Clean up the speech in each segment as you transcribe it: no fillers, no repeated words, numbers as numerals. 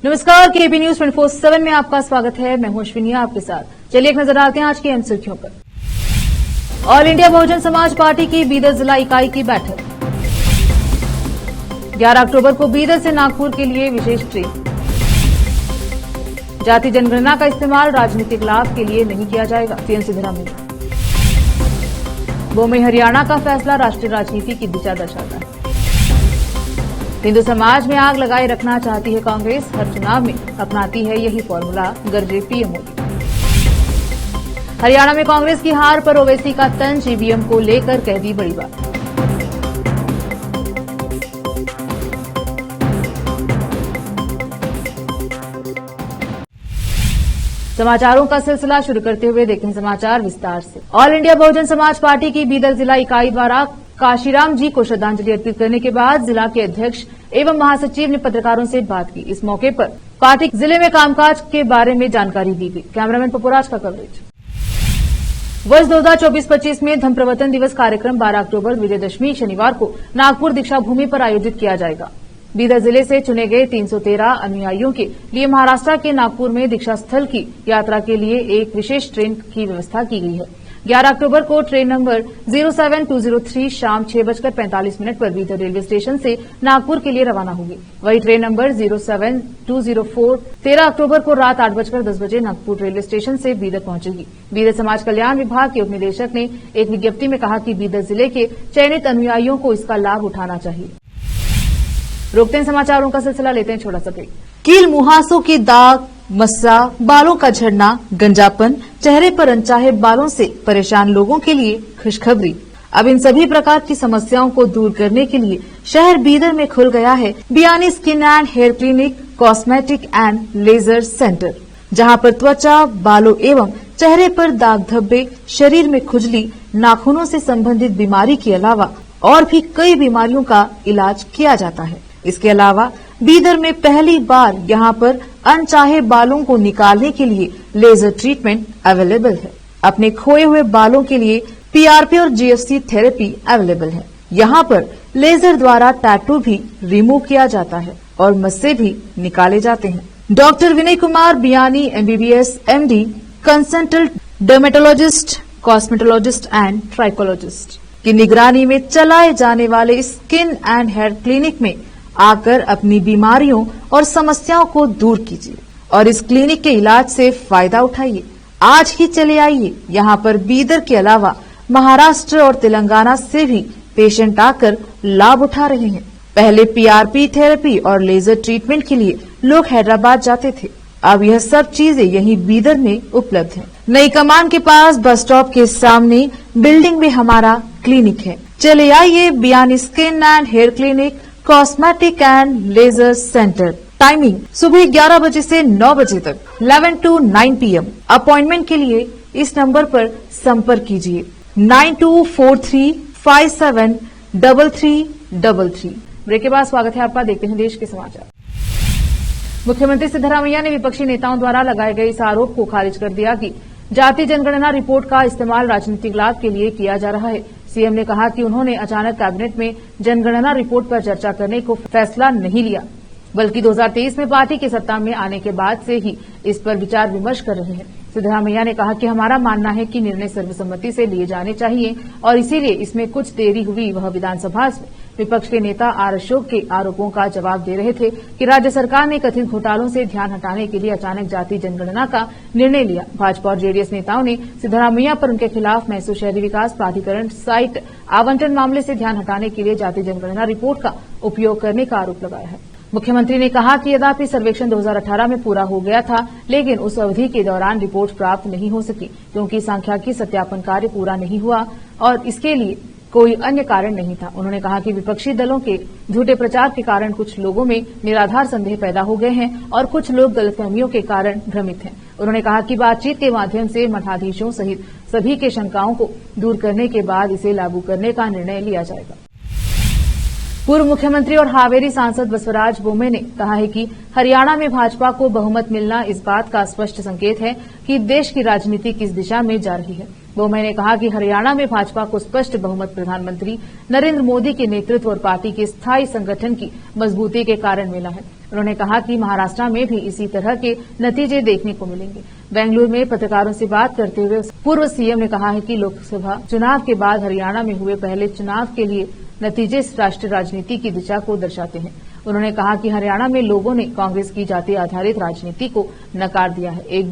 नमस्कार, केबी न्यूज 24/7 में आपका स्वागत है। मैं हूं अश्विनी आपके साथ। चलिए एक नजर डालते हैं आज की अहम सुर्खियों पर। All India Bahujan Samaj party की बीदर जिला इकाई की बैठक। 11 अक्टूबर को बीदर से नागपुर के लिए विशेष ट्रेन। जाति जनगणना का इस्तेमाल राजनीतिक लाभ के लिए नहीं किया जाएगा, सीएम सिद्धरामैया। वो में हरियाणा का फैसला राष्ट्रीय राजनीति की दिशा दर्शाता है। हिंदू समाज में आग लगाए रखना चाहती है कांग्रेस, हर चुनाव में अपनाती है यही फॉर्मूला, गरजे पीएम मोदी। हरियाणा में कांग्रेस की हार पर ओवैसी का तंज, ईवीएम को लेकर कह दी बड़ी बात। समाचारों का सिलसिला शुरू करते हुए देखें समाचार विस्तार से। All India Bahujan Samaj party की बीदर जिला इकाई द्वारा काशीराम जी को श्रद्धांजलि अर्पित करने के बाद जिला के अध्यक्ष एवं महासचिव ने पत्रकारों से बात की। इस मौके पर पार्टी जिले में कामकाज के बारे में जानकारी दी गई। कैमरामैन पपुराज का कवरेज। वर्ष 2024-25 में धम्म प्रवर्तन दिवस कार्यक्रम 12 अक्टूबर विजयदशमी शनिवार को नागपुर दीक्षा भूमि पर आयोजित किया जाएगा। बीदर जिले से चुने गए 313 अनुयायियों के लिए महाराष्ट्र के नागपुर में दीक्षा स्थल की यात्रा के लिए एक विशेष ट्रेन की व्यवस्था की गई है। 11 अक्टूबर को ट्रेन नंबर 07203 शाम 6:45 पर बीदर रेलवे स्टेशन से नागपुर के लिए रवाना होगी। वहीं ट्रेन नंबर 07204 13 अक्टूबर को रात 8:10 नागपुर रेलवे स्टेशन से बीदर पहुंचेगी। बीदर समाज कल्याण विभाग के उप निदेशक ने एक विज्ञप्ति में कहा कि बीदर जिले के चयनित अनुयायियों को इसका लाभ उठाना चाहिए। रोकते हैं समाचारों का सिलसिला, लेते हैं छोटा सा ब्रेक। कील मुहासों के दाग, मस्सा, बालों का झड़ना, गंजापन, चेहरे पर अनचाहे बालों से परेशान लोगों के लिए खुशखबरी। अब इन सभी प्रकार की समस्याओं को दूर करने के लिए शहर बीदर में खुल गया है Biyani skin and hair clinic, cosmetic and laser centre, जहां पर त्वचा, बालों एवं चेहरे पर दाग धब्बे, शरीर में खुजली, नाखूनों से संबंधित बीमारी के अलावा और भी कई बीमारियों का इलाज किया जाता है। इसके अलावा बीदर में पहली बार यहां पर अनचाहे बालों को निकालने के लिए लेजर ट्रीटमेंट अवेलेबल है। अपने खोए हुए बालों के लिए पीआरपी और जीएफसी थेरेपी अवेलेबल है। यहां पर लेजर द्वारा टैटू भी रिमूव किया जाता है और मस्से भी निकाले जाते हैं। Doctor Vinay Kumar Biyani MBBS MD, consultant dermatologist, cosmetologist and trichologist की निगरानी में चलाए जाने वाले स्किन एंड हेयर क्लिनिक में आकर अपनी बीमारियों और समस्याओं को दूर कीजिए और इस क्लिनिक के इलाज से फायदा उठाइए। आज ही चले आइए। यहाँ पर बीदर के अलावा महाराष्ट्र और तेलंगाना से भी पेशेंट आकर लाभ उठा रहे हैं। पहले पीआरपी थेरेपी और लेजर ट्रीटमेंट के लिए लोग हैदराबाद जाते थे। अब यह सब चीजें यहीं बीदर में उपलब्ध है। नई कमान के पास बस स्टॉप के सामने बिल्डिंग में हमारा क्लिनिक है। चले आइए Biyani skin and hair clinic, cosmetic and laser centre. Timing सुबह 11 बजे से 9 बजे तक, 11 to 9 PM। अपॉइंटमेंट के लिए इस नंबर पर संपर्क कीजिए 9243573333। ब्रेक के बाद स्वागत है आपका, देखते हैं देश के समाचार। मुख्यमंत्री सिद्धरामैया ने विपक्षी नेताओं द्वारा लगाए गए इस आरोप को खारिज कर दिया कि जाति जनगणना रिपोर्ट का इस्तेमाल राजनीतिक लाभ के लिए किया जा रहा है। सीएम ने कहा कि उन्होंने अचानक कैबिनेट में जनगणना रिपोर्ट पर चर्चा करने को फैसला नहीं लिया, बल्कि 2023 में पार्टी की सत्ता में आने के बाद से ही इस पर विचार विमर्श कर रहे हैं। सिद्धरामैया ने कहा कि हमारा मानना है कि निर्णय सर्वसम्मति से लिए जाने चाहिए और इसीलिए इसमें कुछ देरी हुई। वह विधानसभा में विपक्ष के नेता आर अशोक के आरोपों का जवाब दे रहे थे कि राज्य सरकार ने कथित घोटालों से ध्यान हटाने के लिए अचानक जाति जनगणना का निर्णय लिया। भाजपा और जेडीएस नेताओं ने सिद्धरामैया पर उनके खिलाफ मैसूर शहरी विकास प्राधिकरण साइट आवंटन मामले से ध्यान हटाने के लिए जाति जनगणना रिपोर्ट का उपयोग करने का आरोप लगाया है। मुख्यमंत्री ने कहा कि यद्यपि सर्वेक्षण 2018 में पूरा हो गया था, लेकिन उस अवधि के दौरान रिपोर्ट प्राप्त नहीं हो सकी क्योंकि सांख्यिकी सत्यापन कार्य पूरा नहीं हुआ और इसके लिए कोई अन्य कारण नहीं था। उन्होंने कहा कि विपक्षी दलों के झूठे प्रचार के कारण कुछ लोगों में निराधार संदेह पैदा हो गए हैं और कुछ लोग गलतफहमियों के कारण भ्रमित हैं। उन्होंने कहा कि बातचीत के माध्यम से मठाधीशों सहित सभी के शंकाओं को दूर करने के बाद इसे लागू करने का निर्णय लिया जाएगा। पूर्व मुख्यमंत्री और हावेरी सांसद बसवराज बोम्मे ने कहा है कि हरियाणा में भाजपा को बहुमत मिलना इस बात का स्पष्ट संकेत है कि देश की राजनीति किस दिशा में जा रही है। बोम्मे ने कहा कि हरियाणा में भाजपा को स्पष्ट बहुमत प्रधानमंत्री नरेंद्र मोदी के नेतृत्व और पार्टी के स्थायी संगठन की मजबूती के कारण मिला है। उन्होंने कहा कि महाराष्ट्र में भी इसी तरह के नतीजे देखने को मिलेंगे। बेंगलुरु में पत्रकारों से बात करते हुए पूर्व सीएम ने कहा है कि लोकसभा चुनाव के बाद हरियाणा में हुए पहले चुनाव के लिए नतीजे राष्ट्रीय राजनीति की दिशा को दर्शाते हैं। उन्होंने कहा कि हरियाणा में लोगों ने कांग्रेस की जाति आधारित राजनीति को नकार दिया है। एक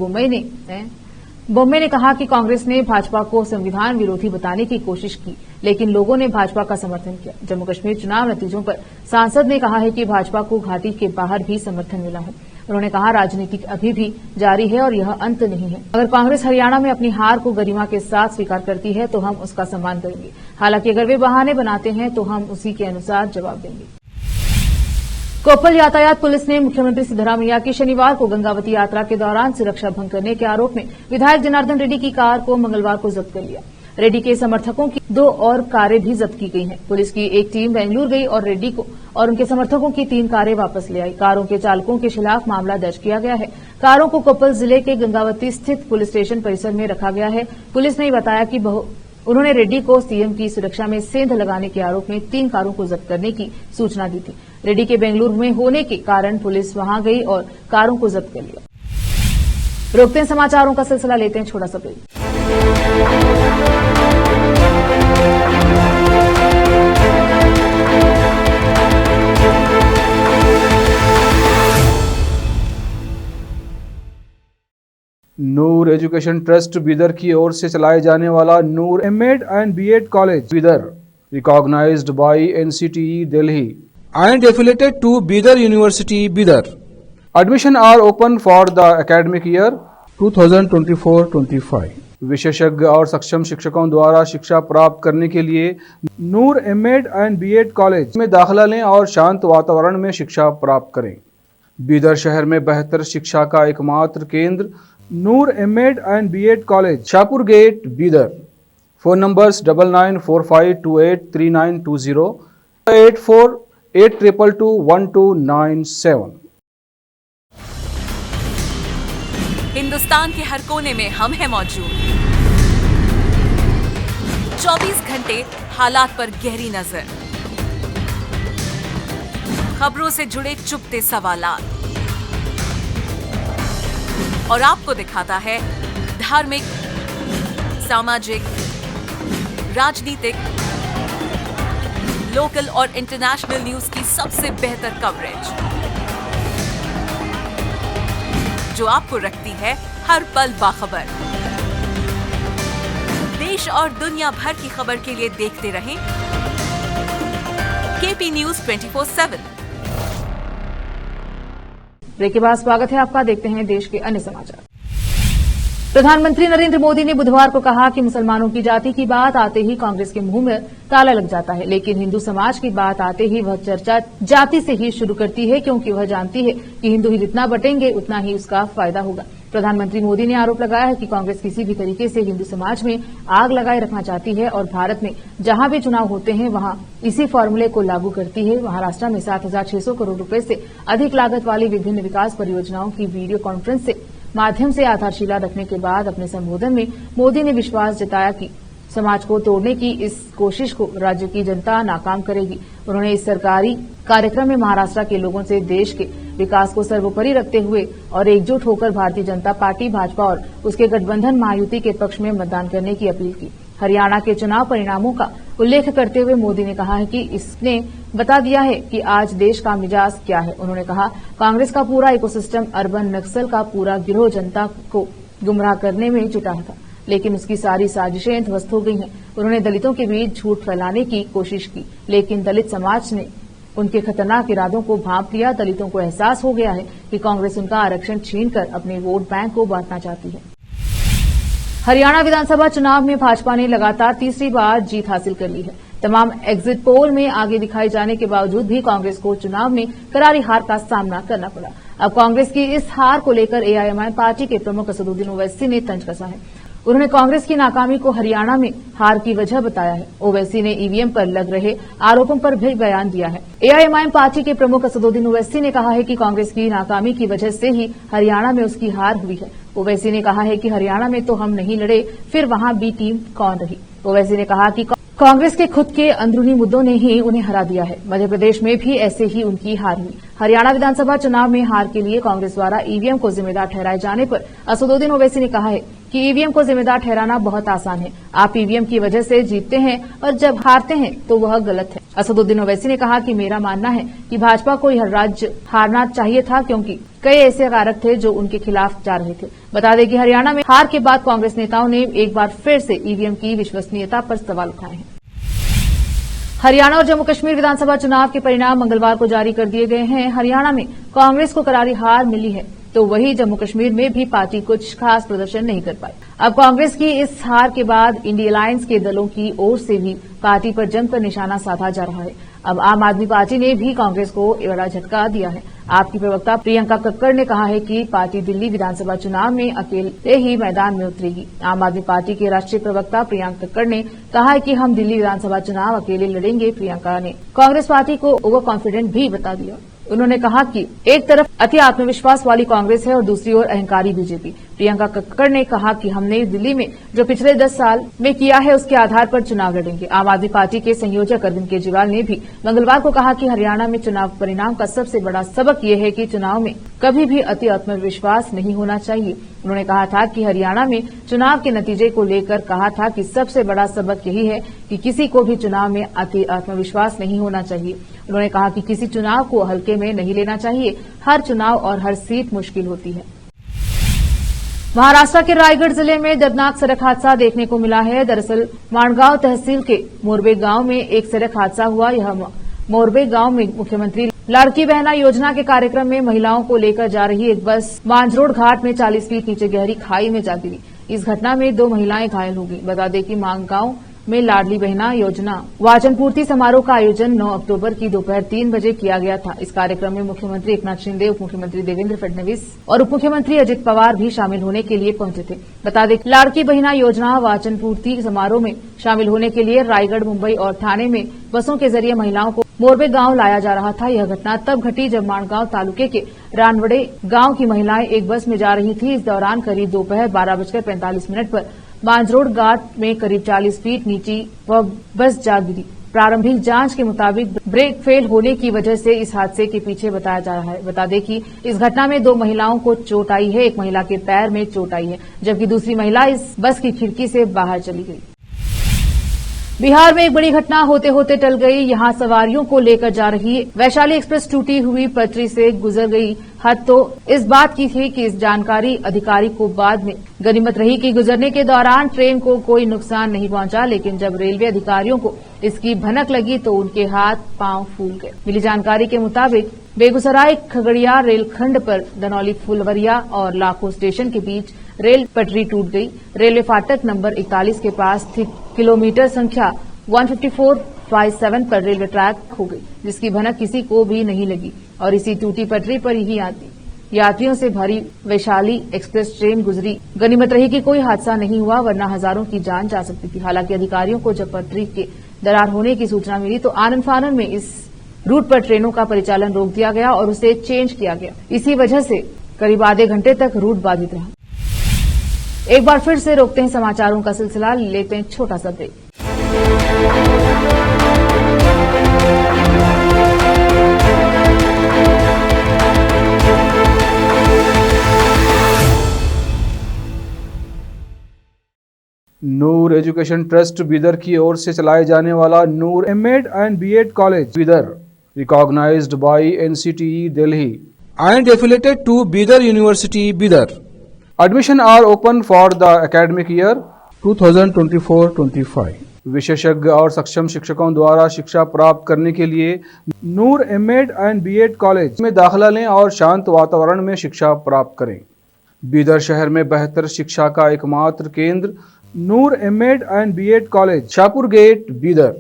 बोम्मे ने कहा कि कांग्रेस ने भाजपा को संविधान विरोधी बताने की कोशिश की, लेकिन लोगों ने भाजपा का समर्थन किया। जम्मू कश्मीर चुनाव नतीजों पर सांसद ने कहा है कि भाजपा को घाटी के बाहर भी समर्थन मिला है। उन्होंने कहा राजनीति अभी भी जारी है और यह अंत नहीं है। अगर कांग्रेस हरियाणा में अपनी हार को गरिमा के साथ स्वीकार करती है तो हम उसका सम्मान करेंगे। हालांकि अगर वे बहाने बनाते हैं तो हम उसी के अनुसार जवाब देंगे। कोप्पल यातायात पुलिस ने मुख्यमंत्री सिद्धरामैया की शनिवार को गंगावती यात्रा के दौरान सुरक्षा भंग करने के आरोप में विधायक जनार्दन रेड्डी की कार को मंगलवार को जब्त कर लिया। रेड्डी के समर्थकों की 2 और कारें भी जब्त की गई हैं। पुलिस की एक टीम बेंगलुरु गई और रेड्डी को और उनके समर्थकों की 3 कारें वापस ले आई। कारों के चालकों के खिलाफ मामला दर्ज किया गया है। कारों को कोप्पल जिले के गंगावती स्थित पुलिस स्टेशन परिसर में रखा गया है। पुलिस ने बताया कि उन्होंने रेड्डी को सीएम की सुरक्षा में सेंध लगाने के आरोप में 3 कारों को जब्त करने की सूचना दी थी। रेड्डी के बेंगलुरु में होने के कारण पुलिस वहां गई और कारों को जब्त कर लिया। रोकते हैं समाचारों का सिलसिला, लेते हैं छोटा सा break. Noor education trust Bidar की ओर से चलाए जाने वाला Noor MEd and BEd college Bidar, recognised by NCTE Delhi and affiliated to Bidar University, Bidar. Admission are open for the academic year 2024-25. विशेषज्ञ और सक्षम शिक्षकों द्वारा शिक्षा प्राप्त करने के लिए नूर एमएड एंड बीएड कॉलेज में दाखिला लें और शांत वातावरण में शिक्षा प्राप्त करें। बीदर शहर में बेहतर शिक्षा का एकमात्र केंद्र Noor MEd and BEd college, Shahpur gate, Bidar. Phone numbers 9945283920, 8482221297। Hindustan के हर कोने में हम हैं मौजूद। 24 घंटे हालात पर गहरी नजर, खबरों से जुड़े चुपते सवालात, और आपको दिखाता है धार्मिक, सामाजिक, राजनीतिक, लोकल और इंटरनेशनल न्यूज की सबसे बेहतर कवरेज, जो आपको रखती है हर पल बाखबर। देश और दुनिया भर की खबर के लिए देखते रहें केपी न्यूज 24/7। ब्रेक के बाद स्वागत है आपका। देखते हैं देश के अन्य समाचार। प्रधानमंत्री नरेंद्र मोदी ने बुधवार को कहा कि मुसलमानों की जाति की बात आते ही कांग्रेस के मुंह में ताला लग जाता है, लेकिन हिंदू समाज की बात आते ही वह चर्चा जाति से ही शुरू करती है, क्योंकि वह जानती है कि हिंदू ही जितना बटेंगे उतना ही उसका फायदा होगा। प्रधानमंत्री मोदी ने आरोप लगाया है कि कांग्रेस किसी भी तरीके से हिंदू समाज में आग लगाए रखना चाहती है और भारत में जहां भी चुनाव होते हैं वहां इसी फॉर्मूले को लागू करती है। महाराष्ट्र में 7,600 करोड़ रुपए से अधिक लागत वाली विभिन्न विकास परियोजनाओं की वीडियो कॉन्फ्रेंस से माध्यम से आधारशिला रखने के बाद अपने संबोधन में मोदी ने विश्वास जताया कि समाज को तोड़ने की इस कोशिश को राज्य की जनता नाकाम करेगी। उन्होंने इस सरकारी कार्यक्रम में महाराष्ट्र के लोगों से देश के विकास को सर्वोपरि रखते हुए और एकजुट होकर भारतीय जनता पार्टी, भाजपा और उसके गठबंधन महायुति के पक्ष में मतदान करने की अपील की। हरियाणा के चुनाव परिणामों का उल्लेख करते हुए मोदी ने कहा है कि इसने बता दिया है कि आज देश का मिजाज क्या है। उन्होंने कहा, कांग्रेस का पूरा इकोसिस्टम अर्बन नक्सल का पूरा गिरोह जनता को गुमराह करने में जुटा था, लेकिन उसकी सारी साजिशें ध्वस्त हो गई हैं। उन्होंने दलितों के बीच झूठ फैलाने की कोशिश की, लेकिन दलित समाज ने उनके खतरनाक इरादों को भांप लिया। दलितों को एहसास हो गया है कि कांग्रेस उनका आरक्षण छीनकर अपने वोट बैंक को बांटना चाहती है। हरियाणा विधानसभा चुनाव में भाजपा ने लगातार तीसरी बार जीत हासिल कर ली है। तमाम एग्जिट पोल में आगे दिखाए जाने के बावजूद भी कांग्रेस को चुनाव में करारी हार का सामना करना पड़ा। अब कांग्रेस की इस हार को लेकर एआईएमआईएम पार्टी के प्रमुख असदुद्दीन ओवैसी ने तंज कसा है। उन्होंने कांग्रेस की नाकामी को हरियाणा में हार की वजह बताया है। ओवैसी ने ईवीएम पर लग रहे आरोपों पर भी बयान दिया है। एआईएमआईएम पार्टी के प्रमुख असदुद्दीन ओवैसी ने कहा है कि कांग्रेस की नाकामी की वजह से ही हरियाणा में उसकी हार हुई है। ओवैसी ने कहा है कि हरियाणा में तो हम नहीं लड़े, फिर वहां बी टीम कौन रही। ओवैसी ने कहा कि कांग्रेस के खुद के अंदरूनी मुद्दों ने ही उन्हें हरा दिया है। मध्य प्रदेश में भी ऐसे ही उनकी हार हुई। हरियाणा विधानसभा चुनाव में हार के लिए कांग्रेस द्वारा ईवीएम को जिम्मेदार ठहराए जाने पर असदुद्दीन ओवैसी ने कहा है कि ईवीएम को जिम्मेदार ठहराना बहुत आसान है। आप ईवीएम की वजह से जीतते हैं और जब हारते हैं तो वह गलत है। असदुद्दीन ओवैसी ने कहा कि मेरा मानना है कि भाजपा को यह राज्य हारना चाहिए था, क्योंकि कई ऐसे कारक थे जो उनके खिलाफ जा रहे थे। बता दें कि हरियाणा में हार के बाद कांग्रेस नेताओं ने एक बार फिर से ईवीएम की विश्वसनीयता पर सवाल उठाए हैं। हरियाणा और जम्मू कश्मीर विधानसभा चुनाव के परिणाम मंगलवार को जारी कर दिए गए हैं। हरियाणा में कांग्रेस को करारी हार मिली है, तो वहीं जम्मू कश्मीर में भी पार्टी कुछ खास प्रदर्शन नहीं कर पाई। अब कांग्रेस की इस हार के बाद इंडिया अलायंस के दलों की ओर से भी पार्टी पर जमकर निशाना साधा जा रहा है। अब आम आदमी पार्टी ने भी कांग्रेस को बड़ा झटका दिया है। आप की प्रवक्ता प्रियंका कक्कड़ ने कहा है कि पार्टी दिल्ली विधानसभा चुनाव में अकेले ही मैदान में उतरेगी। आम आदमी पार्टी के राष्ट्रीय प्रवक्ता प्रियंका कक्कड़ ने कहा है कि हम दिल्ली विधानसभा चुनाव अकेले लड़ेंगे। प्रियंका ने कांग्रेस पार्टी को ओवर कॉन्फिडेंट भी बता दिया। उन्होंने कहा कि एक तरफ अति आत्मविश्वास वाली कांग्रेस है और दूसरी ओर अहंकारी बीजेपी। प्रियंका कक्कड़ ने कहा कि हमने दिल्ली में जो पिछले 10 साल में किया है उसके आधार पर चुनाव लड़ेंगे। आम आदमी पार्टी के संयोजक अरविंद केजरीवाल ने भी मंगलवार को कहा कि हरियाणा में चुनाव परिणाम का सबसे बड़ा सबक ये है कि चुनाव में कभी भी अति आत्मविश्वास नहीं होना चाहिए। उन्होंने कहा था कि हरियाणा में चुनाव के नतीजे को लेकर कहा था कि सबसे बड़ा सबक यही है कि किसी को भी चुनाव में अति आत्मविश्वास नहीं होना चाहिए। उन्होंने कहा कि किसी चुनाव को हल्के में नहीं लेना चाहिए। हर चुनाव और हर सीट मुश्किल होती है। महाराष्ट्र के रायगढ़ जिले में दर्दनाक सड़क हादसा देखने को मिला है। दरअसल माणगांव तहसील के मोरबे गांव में एक सड़क हादसा हुआ। यह मोरबे गांव में मुख्यमंत्री लाड़की बहना योजना के कार्यक्रम में महिलाओं को लेकर जा रही एक बस मांझरोड घाट में 40 फीट नीचे गहरी खाई में जा गिरी। इस घटना में 2 महिलाएं घायल हो गई। बता दें कि माणगांव में लाडली बहना योजना वाचन पूर्ति समारोह का आयोजन 9 अक्टूबर की दोपहर 3 बजे किया गया था। इस कार्यक्रम में मुख्यमंत्री एकनाथ शिंदे, उप मुख्यमंत्री देवेंद्र फडणवीस और उप मुख्यमंत्री अजित पवार भी शामिल होने के लिए पहुंचे थे। बता दें लाड़की बहना योजना वाचन पूर्ति समारोह में शामिल होने के लिए रायगढ़, मुंबई और ठाणे में बसों के जरिए महिलाओं को मोरबे गांव लाया जा रहा था। यह घटना तब घटी जब माणगांव तालुके के रानवड़े गांव की महिलाएं एक बस में जा रही थी। इस दौरान करीब दोपहर 12:45 पर मांझरोड घाट में करीब 40 फीट नीचे वह बस जा गिरी। प्रारंभिक जांच के मुताबिक ब्रेक फेल होने की वजह से इस हादसे के पीछे बताया जा रहा है। बता दें कि इस घटना में 2 महिलाओं को चोट आई है। एक महिला के पैर में चोट आई है, जबकि दूसरी महिला इस बस की खिड़की से बाहर चली गई। बिहार में एक बड़ी घटना होते होते टल गई। यहां सवारियों को लेकर जा रही वैशाली एक्सप्रेस टूटी हुई पटरी से गुजर गई। हद तो इस बात की थी कि इस जानकारी अधिकारी को बाद में गनीमत रही कि गुजरने के दौरान ट्रेन को कोई नुकसान नहीं पहुंचा, लेकिन जब रेलवे अधिकारियों को इसकी भनक लगी तो उनके हाथ पांव फूल गए। मिली जानकारी के मुताबिक बेगूसराय खगड़िया रेलखंड पर धनौली फुलवरिया और लाखो स्टेशन के बीच रेल पटरी टूट गई। रेलवे फाटक नंबर 41 के पास स्थित किलोमीटर संख्या 15457 पर रेलवे ट्रैक हो गई, जिसकी भनक किसी को भी नहीं लगी और इसी टूटी पटरी पर ही यात्रियों से भरी वैशाली एक्सप्रेस ट्रेन गुजरी। गनीमत रही कि कोई हादसा नहीं हुआ, वरना हजारों की जान जा सकती थी। हालांकि अधिकारियों को जब पटरी के दरार होने की सूचना मिली तो आनन फानन में इस रूट पर ट्रेनों का परिचालन रोक दिया गया और उसे चेंज किया गया। इसी वजह से करीब आधे घंटे तक रूट बाधित रहा। एक बार फिर से रोकते हैं समाचारों का सिलसिला, लेते हैं छोटा सा break. Noor education trust Bidar की ओर से चलाए जाने वाला Noor MEd and BEd college Bidar, recognised by NCTE Delhi and affiliated to Bidar University, Bidar. Admission are open for the academic year 2024-25. विशेषज्ञ और सक्षम शिक्षकों द्वारा शिक्षा प्राप्त करने के लिए नूर एमएड एंड बीएड कॉलेज में दाखिला लें और शांत वातावरण में शिक्षा प्राप्त करें। बीदर शहर में बेहतर शिक्षा का एकमात्र केंद्र Noor MEd and BEd college, Shahpur gate, Bidar.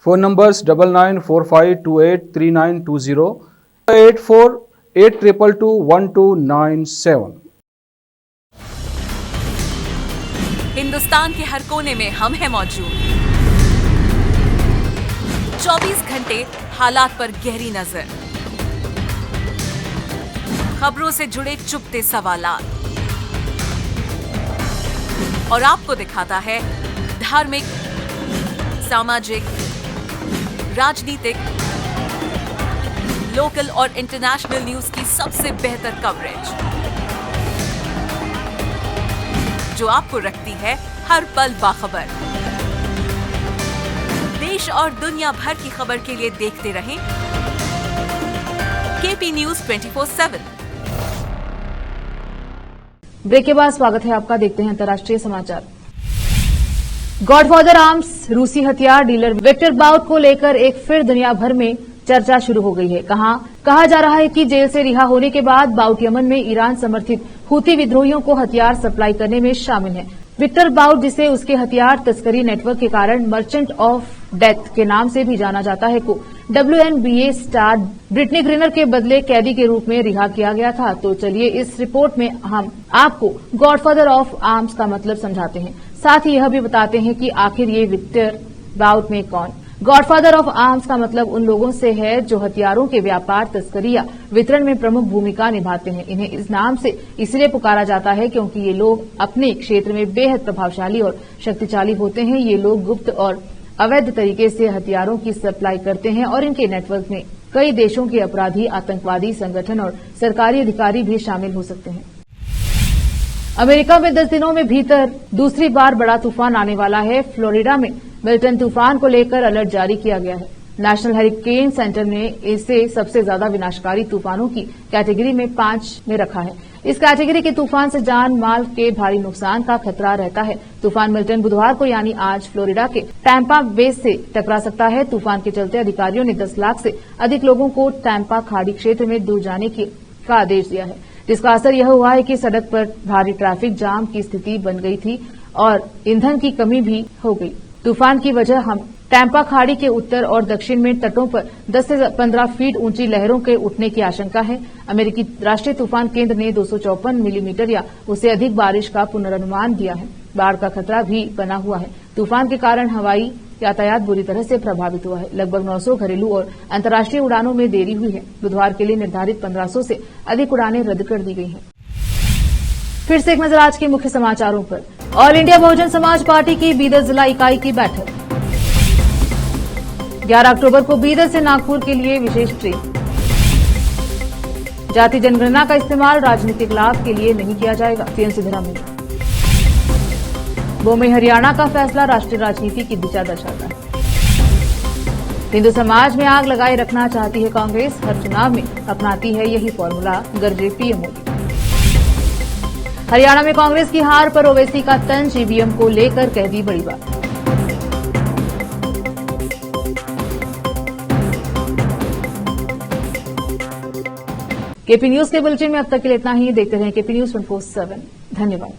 Phone numbers 9945283920, 8482221297। Hindustan के हर कोने में हम हैं मौजूद। 24 घंटे हालात पर गहरी नजर, खबरों से जुड़े चुपते सवालात और आपको दिखाता है धार्मिक, सामाजिक, राजनीतिक, लोकल और इंटरनेशनल न्यूज की सबसे बेहतर कवरेज, जो आपको रखती है हर पल बाखबर। देश और दुनिया भर की खबर के लिए देखते रहें केपी न्यूज 24/7। ब्रेक के बाद स्वागत है आपका। देखते हैं अंतर्राष्ट्रीय समाचार। गॉडफादर आर्म्स रूसी हथियार डीलर विक्टर बाउट को लेकर एक फिर दुनिया भर में चर्चा शुरू हो गई है। कहा जा रहा है कि जेल से रिहा होने के बाद बाउट यमन में ईरान समर्थित हुती विद्रोहियों को हथियार सप्लाई करने में शामिल है। विक्टर बाउट, जिसे उसके हथियार तस्करी नेटवर्क के कारण मर्चेंट ऑफ डेथ के नाम से भी जाना जाता है, को WNBA स्टार ब्रिटनी ग्रीनर के बदले कैदी के रूप में रिहा किया गया था। तो चलिए इस रिपोर्ट में हम आपको गॉडफादर ऑफ आर्म्स का मतलब समझाते हैं, साथ ही यह भी बताते हैं कि आखिर ये विक्टर बाउट में कौन। गॉडफादर ऑफ आर्म्स का मतलब उन लोगों से है जो हथियारों के व्यापार, तस्करी या वितरण में प्रमुख भूमिका निभाते हैं। इन्हें इस नाम से इसलिए पुकारा जाता है क्योंकि ये लोग अपने क्षेत्र में बेहद प्रभावशाली और शक्तिशाली होते हैं। ये लोग गुप्त और अवैध तरीके से हथियारों की सप्लाई करते हैं और इनके नेटवर्क में कई देशों के अपराधी, आतंकवादी संगठन और सरकारी अधिकारी भी शामिल हो सकते हैं। अमेरिका में 10 दिनों में भीतर दूसरी बार बड़ा तूफान आने वाला है। फ्लोरिडा में मिल्टन तूफान को लेकर अलर्ट जारी किया गया है। नेशनल हरिकेन सेंटर ने इसे सबसे ज्यादा विनाशकारी तूफानों की कैटेगरी में 5 में रखा है। इस कैटेगरी के तूफान से जान माल के भारी नुकसान का खतरा रहता है। तूफान मिल्टन बुधवार को यानी आज फ्लोरिडा के टैंपा बे से टकरा सकता है। तूफान के चलते अधिकारियों ने 10 लाख से अधिक लोगों को टैंपा खाड़ी क्षेत्र में दूर जाने का आदेश दिया है, जिसका असर यह हुआ है कि सड़क पर भारी ट्रैफिक जाम की स्थिति बन गई थी और ईंधन की कमी भी हो गई। तूफान की वजह हम टैंपा खाड़ी के उत्तर और दक्षिण में तटों पर 10 से 15 फीट ऊंची लहरों के उठने की आशंका है। अमेरिकी राष्ट्रीय तूफान केंद्र ने 254 मिलीमीटर या उससे अधिक बारिश का पुनर्नुमान दिया है। बाढ़ का खतरा भी बना हुआ है। तूफान के कारण हवाई यातायात बुरी तरह से प्रभावित हुआ है। लगभग 900 घरेलू और अंतर्राष्ट्रीय उड़ानों में देरी हुई है। बुधवार के लिए निर्धारित 1500 से अधिक उड़ानें रद्द कर दी गई हैं। फिर से एक नजर आज के मुख्य समाचारों पर। All India Bahujan Samaj party की बीदर जिला इकाई की बैठक। 11 अक्टूबर को बीदर से नागपुर के लिए विशेष ट्रेन। जाति जनगणना का इस्तेमाल राजनीतिक लाभ के लिए नहीं किया जाएगा, सीएम सिद्धरामैया। वो में हरियाणा का फैसला राष्ट्रीय राजनीति की दिशा दर्शाता है। हिंदू समाज में आग लगाए रखना चाहती है कांग्रेस, हर चुनाव में अपनाती है यही फॉर्मूला, गरजे पीएम मोदी। हरियाणा में कांग्रेस की हार पर ओवैसी का तंज, ईवीएम को लेकर कह दी बड़ी बात। केपी न्यूज के बुलेटिन में अब तक के लिए इतना ही। देखते रहें केपी न्यूज 24/7। धन्यवाद।